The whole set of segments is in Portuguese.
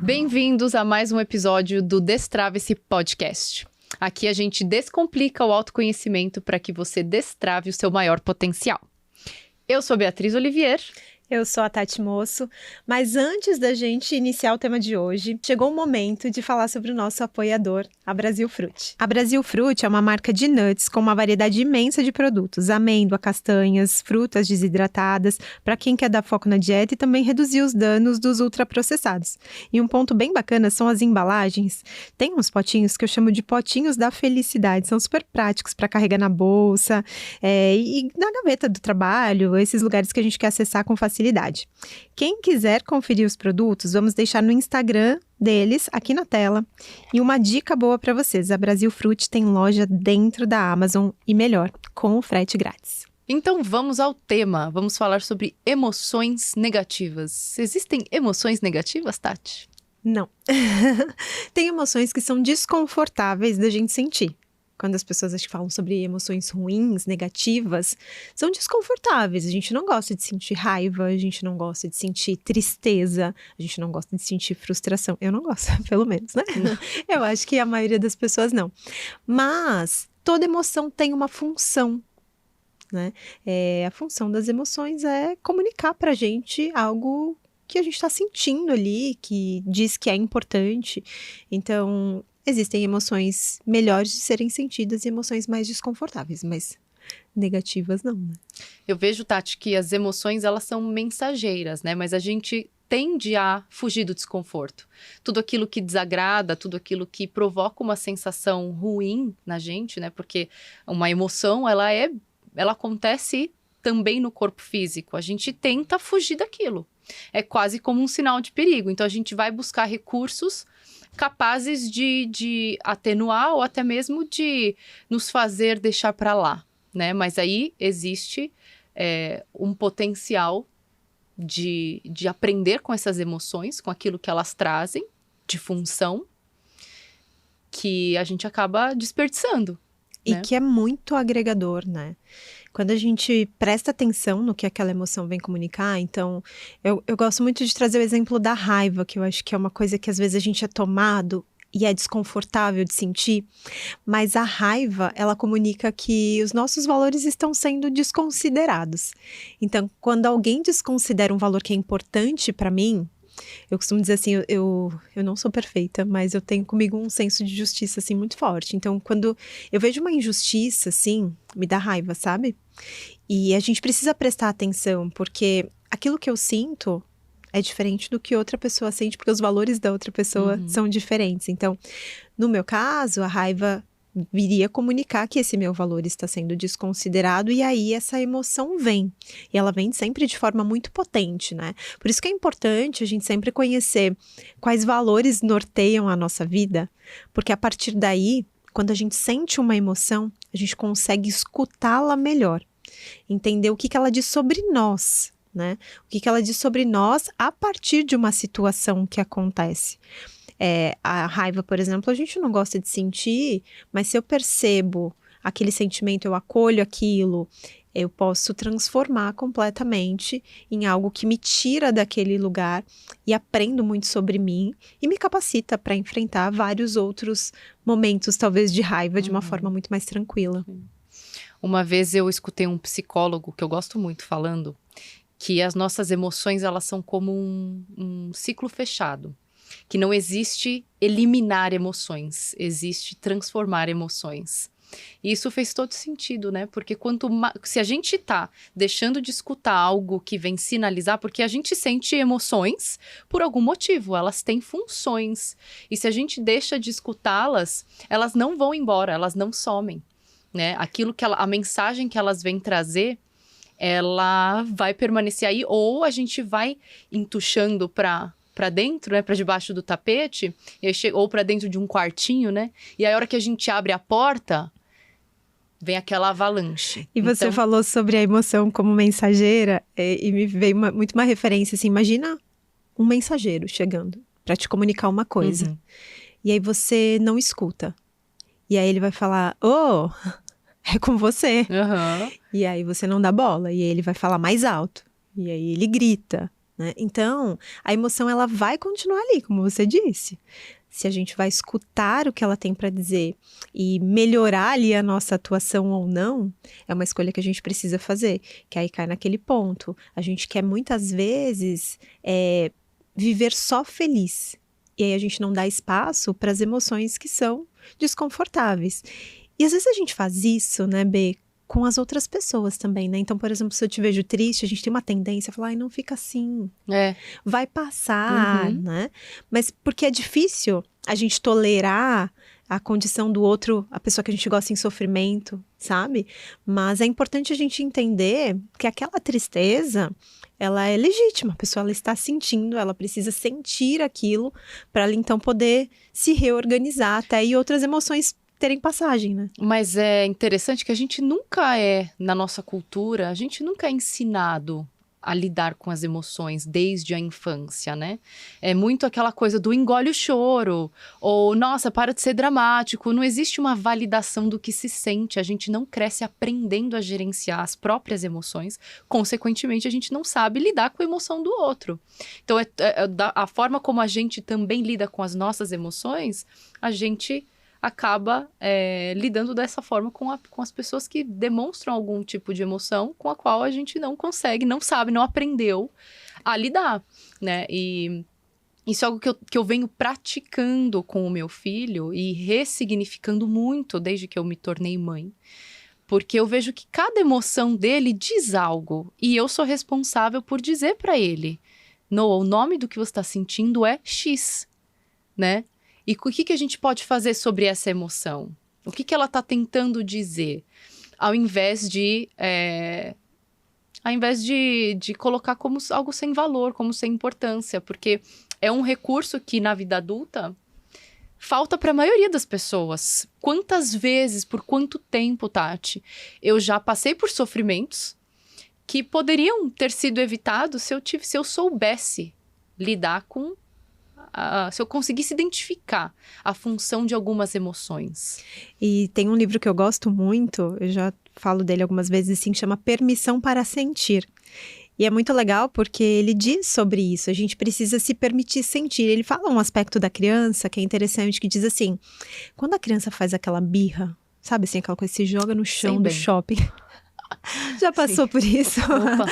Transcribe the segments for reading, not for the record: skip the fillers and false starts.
Bem-vindos a mais um episódio do Destrave-se Podcast. Aqui a gente descomplica o autoconhecimento para que você destrave o seu maior potencial. Eu sou Beatriz Olivier. Eu sou a Tati Moço, mas antes da gente iniciar o tema de hoje, chegou o momento de falar sobre o nosso apoiador, a Brasil Fruit. A Brasil Fruit é uma marca de nuts com uma variedade imensa de produtos, amêndoa, castanhas, frutas desidratadas, para quem quer dar foco na dieta e também reduzir os danos dos ultraprocessados. E um ponto bem bacana são as embalagens. Tem uns potinhos que eu chamo de potinhos da felicidade, são super práticos para carregar na bolsa e na gaveta do trabalho, esses lugares que a gente quer acessar com facilidade. Quem quiser conferir os produtos, vamos deixar no Instagram deles aqui na tela. E uma dica boa para vocês, a Brasil Fruit tem loja dentro da Amazon e melhor, com o frete grátis. Então vamos ao tema, vamos falar sobre emoções negativas. Existem emoções negativas, Tati? Não. Tem emoções que são desconfortáveis da gente sentir. Quando as pessoas falam sobre emoções ruins, negativas, são desconfortáveis. A gente não gosta de sentir raiva, a gente não gosta de sentir tristeza, a gente não gosta de sentir frustração. Eu não gosto, pelo menos, né? Eu acho que a maioria das pessoas não. Mas toda emoção tem uma função, né? A função das emoções é comunicar pra gente algo que a gente está sentindo ali, que diz que é importante. Então, existem emoções melhores de serem sentidas e emoções mais desconfortáveis, mas negativas não, né? Eu vejo, Tati, que as emoções, elas são mensageiras, né? Mas a gente tende a fugir do desconforto. Tudo aquilo que desagrada, tudo aquilo que provoca uma sensação ruim na gente, né? Porque uma emoção, ela acontece também no corpo físico. A gente tenta fugir daquilo. É quase como um sinal de perigo. Então, a gente vai buscar recursos capazes de atenuar ou até mesmo de nos fazer deixar para lá, né? Mas aí existe um potencial de aprender com essas emoções, com aquilo que elas trazem de função, que a gente acaba desperdiçando. E né? que é muito agregador, né? Quando a gente presta atenção no que aquela emoção vem comunicar, então, eu gosto muito de trazer o exemplo da raiva, que eu acho que é uma coisa que às vezes a gente é tomado e é desconfortável de sentir, mas a raiva, ela comunica que os nossos valores estão sendo desconsiderados. Então, quando alguém desconsidera um valor que é importante para mim, eu costumo dizer assim, eu não sou perfeita, mas eu tenho comigo um senso de justiça, assim, muito forte. Então, quando eu vejo uma injustiça, assim, me dá raiva, sabe? E a gente precisa prestar atenção, porque aquilo que eu sinto é diferente do que outra pessoa sente, porque os valores da outra pessoa são diferentes. Então, no meu caso, a raiva viria comunicar que esse meu valor está sendo desconsiderado e aí essa emoção vem. E ela vem sempre de forma muito potente, né? Por isso que é importante a gente sempre conhecer quais valores norteiam a nossa vida, porque a partir daí, quando a gente sente uma emoção, a gente consegue escutá-la melhor. Entender o que ela diz sobre nós, né? O que ela diz sobre nós a partir de uma situação que acontece. A raiva, por exemplo, a gente não gosta de sentir, mas se eu percebo aquele sentimento, eu acolho aquilo, eu posso transformar completamente em algo que me tira daquele lugar e aprendo muito sobre mim e me capacita para enfrentar vários outros momentos, talvez, de raiva de uma forma muito mais tranquila. Uma vez eu escutei um psicólogo, que eu gosto muito, falando que as nossas emoções, elas são como um ciclo fechado. Que não existe eliminar emoções, existe transformar emoções. E isso fez todo sentido, né? Porque se a gente tá deixando de escutar algo que vem sinalizar, porque a gente sente emoções por algum motivo, elas têm funções. E se a gente deixa de escutá-las, elas não vão embora, elas não somem, né? A mensagem que elas vêm trazer, ela vai permanecer aí, ou a gente vai entuchando para dentro, né, para debaixo do tapete, e aí ou para dentro de um quartinho, né? E aí a hora que a gente abre a porta, vem aquela avalanche. E você falou sobre a emoção como mensageira, e me veio muito uma referência, assim, imagina um mensageiro chegando para te comunicar uma coisa. E aí você não escuta. E aí ele vai falar, é com você. E aí você não dá bola, e aí ele vai falar mais alto. E aí ele grita. né? Então, a emoção ela vai continuar ali, como você disse. Se a gente vai escutar o que ela tem para dizer e melhorar ali a nossa atuação ou não, é uma escolha que a gente precisa fazer. Que aí cai naquele ponto. A gente quer muitas vezes viver só feliz. E aí a gente não dá espaço para as emoções que são desconfortáveis. E às vezes a gente faz isso, né, Bê, com as outras pessoas também, né? Então, por exemplo, se eu te vejo triste, a gente tem uma tendência a falar, ai, não fica assim. Vai passar, né? Mas porque é difícil a gente tolerar a condição do outro, a pessoa que a gente gosta em sofrimento, sabe? Mas é importante a gente entender que aquela tristeza, ela é legítima, a pessoa ela está sentindo, ela precisa sentir aquilo para ela então poder se reorganizar até e outras emoções terem passagem, né? Mas é interessante que a gente nunca na nossa cultura, a gente nunca é ensinado a lidar com as emoções desde a infância, né? É muito aquela coisa do engole o choro, ou nossa, para de ser dramático. Não existe uma validação do que se sente, a gente não cresce aprendendo a gerenciar as próprias emoções, consequentemente a gente não sabe lidar com a emoção do outro. Então, a forma como a gente também lida com as nossas emoções, a gente acaba lidando dessa forma com as pessoas que demonstram algum tipo de emoção com a qual a gente não consegue, não sabe, não aprendeu a lidar, né? E isso é algo que eu venho praticando com o meu filho e ressignificando muito desde que eu me tornei mãe. Porque eu vejo que cada emoção dele diz algo e eu sou responsável por dizer para ele, Noah, o nome do que você está sentindo é X, né? E o que a gente pode fazer sobre essa emoção? O que ela está tentando dizer? Ao invés de colocar como algo sem valor, como sem importância. Porque é um recurso que, na vida adulta, falta para a maioria das pessoas. Quantas vezes, por quanto tempo, Tati, eu já passei por sofrimentos que poderiam ter sido evitados se eu soubesse lidar com... se eu conseguisse identificar a função de algumas emoções. E tem um livro que eu gosto muito, eu já falo dele algumas vezes, assim, que chama Permissão para Sentir. E é muito legal porque ele diz sobre isso, a gente precisa se permitir sentir. Ele fala um aspecto da criança que é interessante, que diz assim, quando a criança faz aquela birra, sabe assim, aquela coisa que se joga no chão do shopping... Já passou por isso? Opa.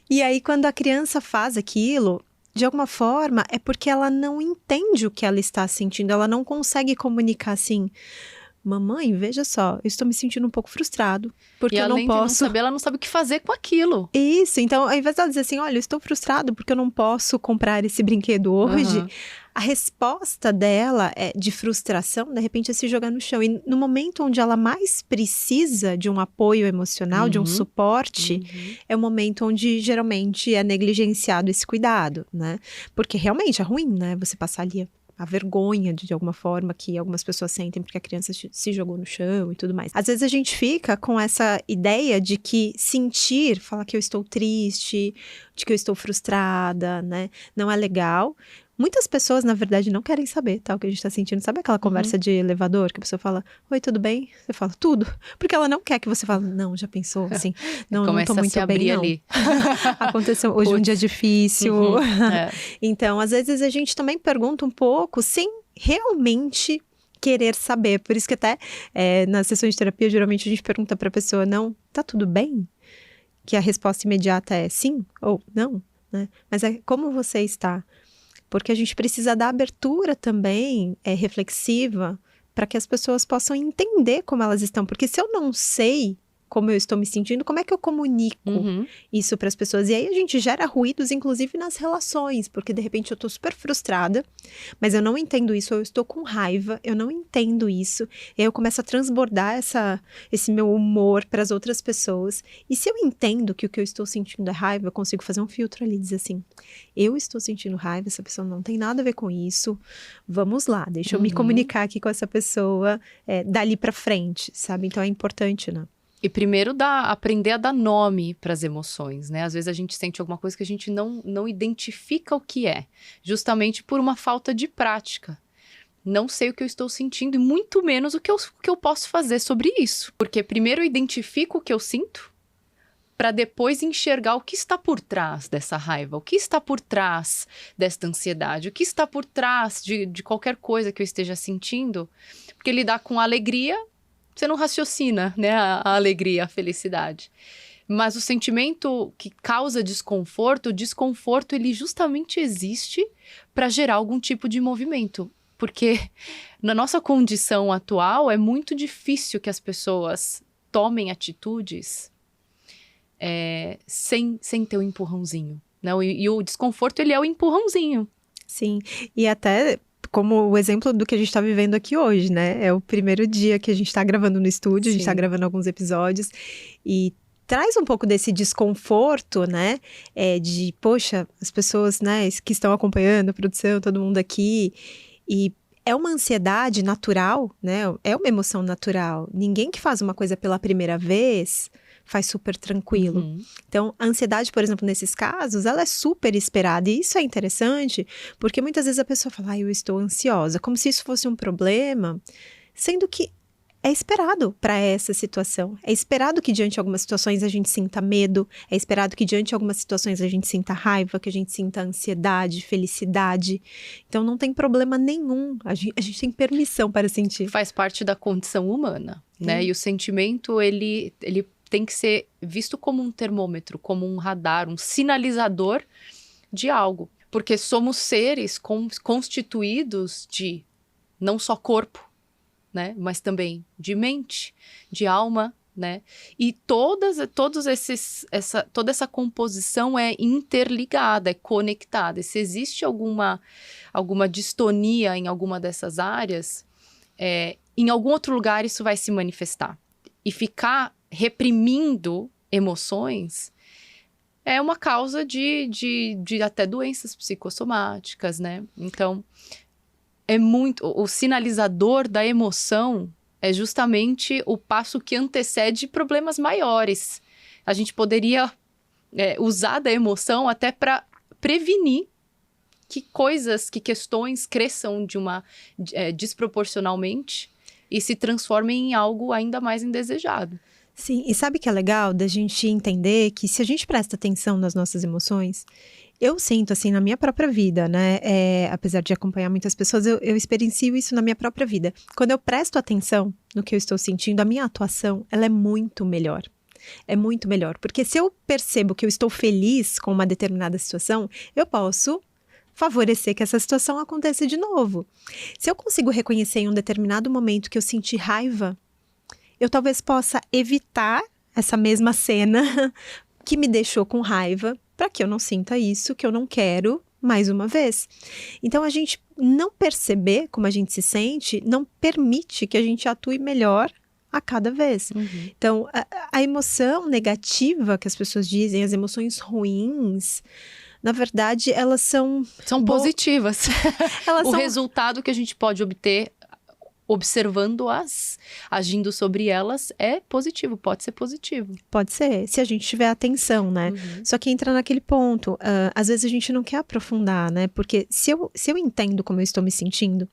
E aí, quando a criança faz aquilo... De alguma forma, é porque ela não entende o que ela está sentindo. Ela não consegue comunicar assim... Mamãe, veja só, eu estou me sentindo um pouco frustrado. Porque eu não posso... E além de não saber, ela não sabe o que fazer com aquilo. Isso, então ao invés dela dizer assim... Olha, eu estou frustrado porque eu não posso comprar esse brinquedo hoje... A resposta dela de frustração, de repente, é se jogar no chão. E no momento onde ela mais precisa de um apoio emocional, de um suporte, é o momento onde geralmente é negligenciado esse cuidado, né? Porque realmente é ruim, né? Você passar ali a vergonha de alguma forma que algumas pessoas sentem porque a criança se jogou no chão e tudo mais. Às vezes a gente fica com essa ideia de que sentir, falar que eu estou triste, de que eu estou frustrada, né? Não é legal. Muitas pessoas, na verdade, não querem saber, tá, o que a gente tá sentindo. Sabe aquela conversa de elevador, que a pessoa fala, oi, tudo bem? Você fala, tudo. Porque ela não quer que você fale, não, já pensou, assim, não tô muito bem, não. Ali. Aconteceu hoje um dia difícil. Então, às vezes, a gente também pergunta um pouco, sem realmente querer saber. Por isso que até nas sessões de terapia, geralmente a gente pergunta pra pessoa, não, tá tudo bem? Que a resposta imediata é sim ou não, né? Mas é como você está. Porque a gente precisa dar abertura também, reflexiva, para que as pessoas possam entender como elas estão. Porque se eu não sei como eu estou me sentindo, como é que eu comunico isso para as pessoas? E aí a gente gera ruídos, inclusive nas relações, porque de repente eu estou super frustrada, mas eu não entendo isso, eu estou com raiva, eu não entendo isso, e aí eu começo a transbordar esse meu humor para as outras pessoas. E se eu entendo que o que eu estou sentindo é raiva, eu consigo fazer um filtro ali, dizer assim, eu estou sentindo raiva, essa pessoa não tem nada a ver com isso, vamos lá, deixa eu me comunicar aqui com essa pessoa dali para frente, sabe? Então é importante, né? E primeiro aprender a dar nome para as emoções, né? Às vezes a gente sente alguma coisa que a gente não identifica o que é, justamente por uma falta de prática. Não sei o que eu estou sentindo e muito menos o que eu posso fazer sobre isso. Porque primeiro eu identifico o que eu sinto, para depois enxergar o que está por trás dessa raiva, o que está por trás desta ansiedade, o que está por trás de qualquer coisa que eu esteja sentindo. Porque lidar com a alegria, você não raciocina, né, a alegria, a felicidade. Mas o sentimento que causa desconforto, o desconforto ele justamente existe para gerar algum tipo de movimento. Porque na nossa condição atual é muito difícil que as pessoas tomem atitudes sem ter o empurrãozinho. Né? E o desconforto ele é o empurrãozinho. Sim, e até como o exemplo do que a gente está vivendo aqui hoje, né? É o primeiro dia que a gente está gravando no estúdio, a gente está gravando alguns episódios e traz um pouco desse desconforto, né? Poxa, as pessoas, né, que estão acompanhando a produção, todo mundo aqui. E é uma ansiedade natural, né? É uma emoção natural. Ninguém que faz uma coisa pela primeira vez faz super tranquilo. Uhum. Então, a ansiedade, por exemplo, nesses casos, ela é super esperada. E isso é interessante, porque muitas vezes a pessoa fala, eu estou ansiosa, como se isso fosse um problema, sendo que é esperado para essa situação. É esperado que diante de algumas situações a gente sinta medo, é esperado que diante de algumas situações a gente sinta raiva, que a gente sinta ansiedade, felicidade. Então não tem problema nenhum, a gente tem permissão para sentir. Faz parte da condição humana, né? E o sentimento, ele tem que ser visto como um termômetro, como um radar, um sinalizador de algo. Porque somos seres constituídos de não só corpo, né? Mas também de mente, de alma, né? E toda essa composição é interligada, é conectada. E se existe alguma distonia em alguma dessas áreas, em algum outro lugar isso vai se manifestar. E ficar reprimindo emoções é uma causa de até doenças psicossomáticas, né? Então, o sinalizador da emoção é justamente o passo que antecede problemas maiores. A gente poderia usar da emoção até para prevenir que questões cresçam desproporcionalmente e se transformem em algo ainda mais indesejado. Sim, e sabe que é legal da gente entender que se a gente presta atenção nas nossas emoções, eu sinto assim na minha própria vida, né? Apesar de acompanhar muitas pessoas, eu experiencio isso na minha própria vida. Quando eu presto atenção no que eu estou sentindo, a minha atuação, ela é muito melhor. É muito melhor, porque se eu percebo que eu estou feliz com uma determinada situação, eu posso favorecer que essa situação aconteça de novo. Se eu consigo reconhecer em um determinado momento que eu senti raiva, eu talvez possa evitar essa mesma cena que me deixou com raiva, para que eu não sinta isso, que eu não quero mais uma vez. Então, a gente não perceber como a gente se sente, não permite que a gente atue melhor a cada vez. Uhum. Então, a emoção negativa que as pessoas dizem, as emoções ruins, na verdade, elas são positivas. Elas o resultado que a gente pode obter observando-as, agindo sobre elas, é positivo, pode ser positivo. Pode ser, se a gente tiver atenção, né? Uhum. Só que entra naquele ponto, às vezes a gente não quer aprofundar, né? Porque se eu entendo como eu estou me sentindo,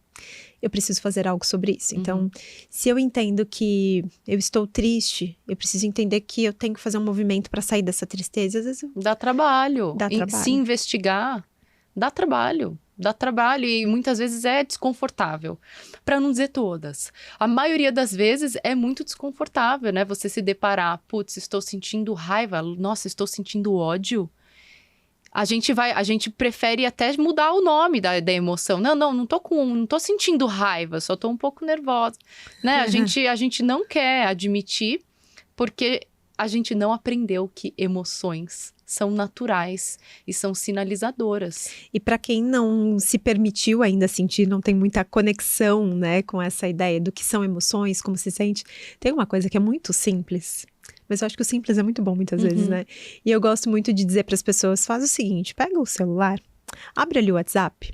eu preciso fazer algo sobre isso. Então, se eu entendo que eu estou triste, eu preciso entender que eu tenho que fazer um movimento para sair dessa tristeza. Às vezes dá trabalho. Dá trabalho. Se investigar, dá trabalho. Dá trabalho e muitas vezes é desconfortável. Para não dizer todas. A maioria das vezes é muito desconfortável, né? Você se deparar, putz, estou sentindo raiva, nossa, estou sentindo ódio. A gente prefere até mudar o nome da emoção. Não tô sentindo raiva, só tô um pouco nervosa, né? A gente não quer admitir porque a gente não aprendeu que emoções são naturais e são sinalizadoras. E para quem não se permitiu ainda sentir, não tem muita conexão, né, com essa ideia do que são emoções, como se sente, tem uma coisa que é muito simples. Mas eu acho que o simples é muito bom muitas vezes, né? E eu gosto muito de dizer para as pessoas, faz o seguinte, pega o celular, abre ali o WhatsApp.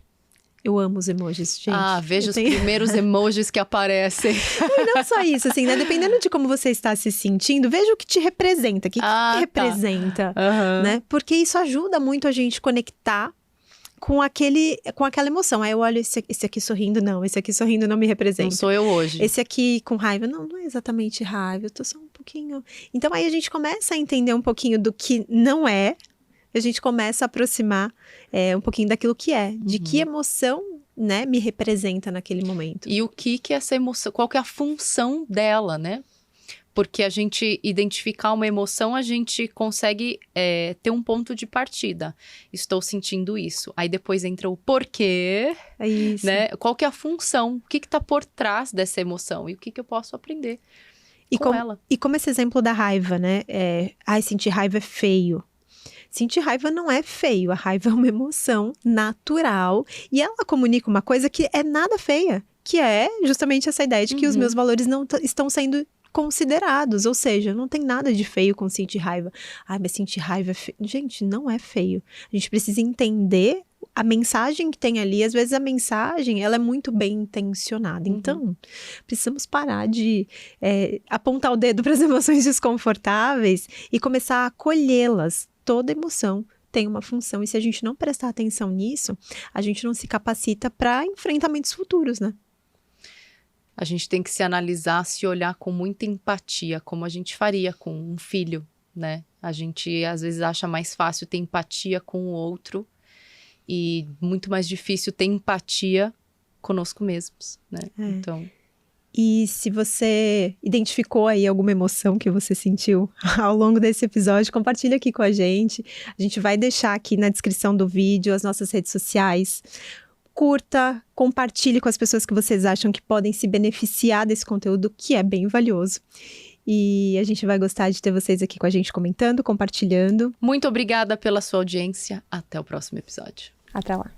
Eu amo os emojis, gente. Veja os primeiros emojis que aparecem. E não só isso, assim, né? Dependendo de como você está se sentindo, veja o que te representa. O que representa, né? Porque isso ajuda muito a gente conectar com aquela emoção. Aí eu olho esse aqui sorrindo, não. Esse aqui sorrindo não me representa. Não sou eu hoje. Esse aqui com raiva, não é exatamente raiva. Eu tô só um pouquinho... Então aí a gente começa a entender um pouquinho do que não é. A gente começa a aproximar um pouquinho daquilo que é. De que emoção, né, me representa naquele momento. E o que essa emoção... Qual que é a função dela, né? Porque a gente identificar uma emoção, a gente consegue ter um ponto de partida. Estou sentindo isso. Aí depois entra o porquê, né? Qual que é a função? O que está por trás dessa emoção? E o que eu posso aprender com ela? E como esse exemplo da raiva, né? Sentir raiva é feio. Sentir raiva não é feio. A raiva é uma emoção natural. E ela comunica uma coisa que é nada feia. Que é justamente essa ideia de que os meus valores não estão sendo considerados, ou seja, não tem nada de feio com sentir raiva. Mas sentir raiva é feio. Gente, não é feio. A gente precisa entender a mensagem que tem ali. Às vezes a mensagem, ela é muito bem intencionada. Então, precisamos parar de apontar o dedo para as emoções desconfortáveis e começar a acolhê-las. Toda emoção tem uma função, e se a gente não prestar atenção nisso, a gente não se capacita para enfrentamentos futuros, né? A gente tem que se analisar, se olhar com muita empatia, como a gente faria com um filho, né? A gente, às vezes, acha mais fácil ter empatia com o outro e muito mais difícil ter empatia conosco mesmos, né? Então... E se você identificou aí alguma emoção que você sentiu ao longo desse episódio, compartilha aqui com a gente. A gente vai deixar aqui na descrição do vídeo as nossas redes sociais. Curta, compartilhe com as pessoas que vocês acham que podem se beneficiar desse conteúdo, que é bem valioso. E a gente vai gostar de ter vocês aqui com a gente comentando, compartilhando. Muito obrigada pela sua audiência. Até o próximo episódio. Até lá.